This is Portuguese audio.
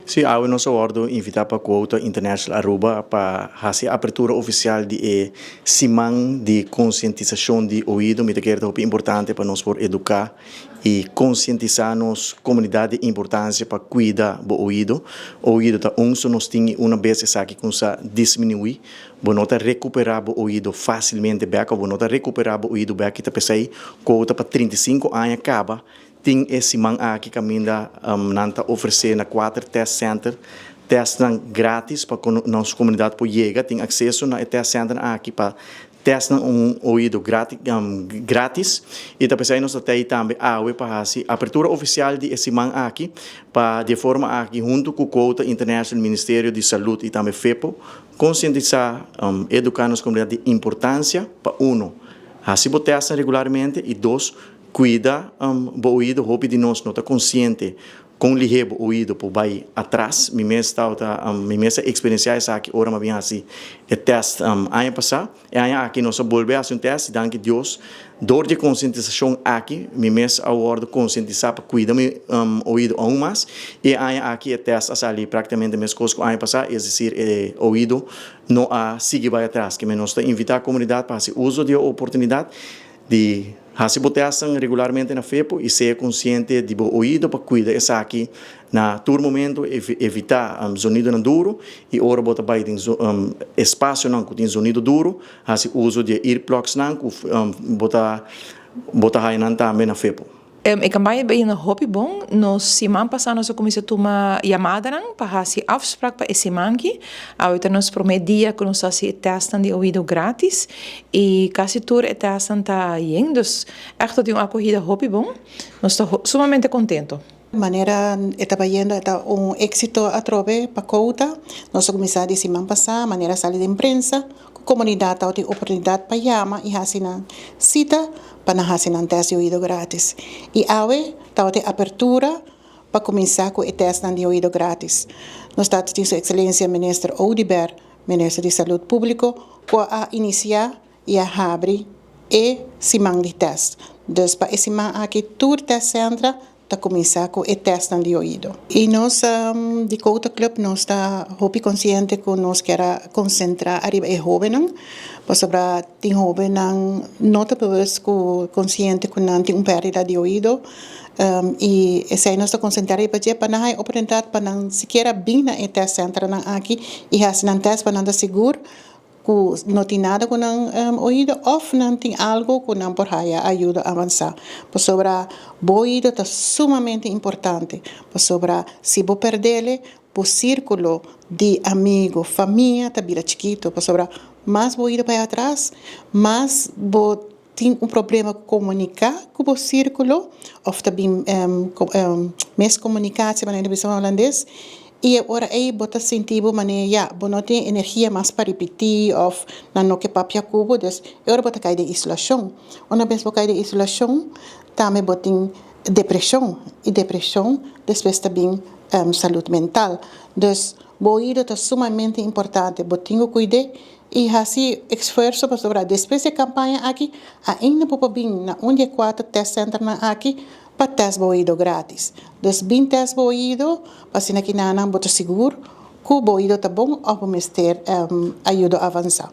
Sim, há o nosso ordem invitar para a Quota International Aruba para fazer a abertura oficial de semana de conscientização de ouvido, me quero que é importante para nós por educar e conscientizar nos comunidade a importância para cuidar do ouvido. O ouvido tá nós tem uma vez aqui com sa diminuir, bonota recuperar o ouvido facilmente, beca, bonota recuperar o ouvido beca, tá pensei, quota para 35 anos acaba. Tem esse man aqui que ainda nanta oferecer na 4 test center testam grátis para nossa comunidade por chegar, tem acesso na test center aqui para testar ouvido grátis e também nós temos também para a abertura oficial de esse man aqui para de forma aqui junto com o Quota International Ministério de Saúde e também FEPO conscientizar educar nossa comunidade de importância para assim testar regularmente e dois cuida o ouvido, roupa de nós não está consciente com ligeiro o ouvido por vai atrás, minha experiência é aqui, ora mas bem assim, é teste ano passado, e aqui nós volvemos a fazer teste, danke Deus, dor de conscientização aqui, minha a hora de conscientizar para cuidar o ouvido aún mais, e aqui é teste ali praticamente a mesma coisa que o ano passado, é dizer, o ouvido não sigue vai atrás, que nós invitar a comunidade para fazer uso de oportunidade de se botassem regularmente na FEPO e ser consciente de o ouvido para cuidar essa aqui na todo momento evitar sonido não duro e ora bota vai tem espaço não tem sonido duro assim uso de earplugs não bota aí não também na FEPO. Ik kan bij een hobby bon, nos siman passar nossa comissão toma chamada não para fazer afspraak para esse manque, ao nos promedia que nós assim testam de ouvido grátis e quase tudo é testam tá bem, dus echt de uma acolhida hobby bom, nós estamos sumamente contento. Maneira estava yendo está éxito a trove para Quota, nossa comissão de semana passada, maneira sala de imprensa, com comunidade tem oportunidade para chamar e fazer cita para fazer teste de ouvido grátis. E agora tem abertura para começar com o teste de ouvido grátis. Nós temos Sua Excelência Ministro Odiber, Ministro de Saúde Pública, para iniciar e abrir e semana de teste. Dus para esse semana aqui todo teste centra para começar com o teste de ouvido. E nós, de Quota Club, nós estamos muito conscientes que nós queremos concentrar arriba em jovens, sobre tem jovens não estão conscientes que não tem perda de ouvido, e essa é nossa concentração para não ter oportunidade para não sequer vir na teste centro aqui e fazer um teste para não estar seguro que não tem nada com o ouvido ou não tem algo que não pode ajudar a avançar. Sobre o ouvido é sumamente importante. Sobre se você perder o círculo de amigos, família, também chiquito. Sobre mais o ouvido para atrás, mais você tem problema com comunicar com o círculo, ou também mais comunicação, maneira de holandês. E agora aí bota sentido maneira não tem energia mais para repetir ou não que papia cubo dus agora bota cair de isolação uma vez bota cair de isolação também bota depressão e depressão depois também saúde mental dus o ouvido é sumamente importante botinho cuide e assim esforço para sobrar depois da campanha aqui ainda para vir na onde 4 test center aqui para teste ouvido grátis. Dus bem teste ouvido, para se aqui não botar seguro, que o ouvido está bom ou para ajuda a avançar.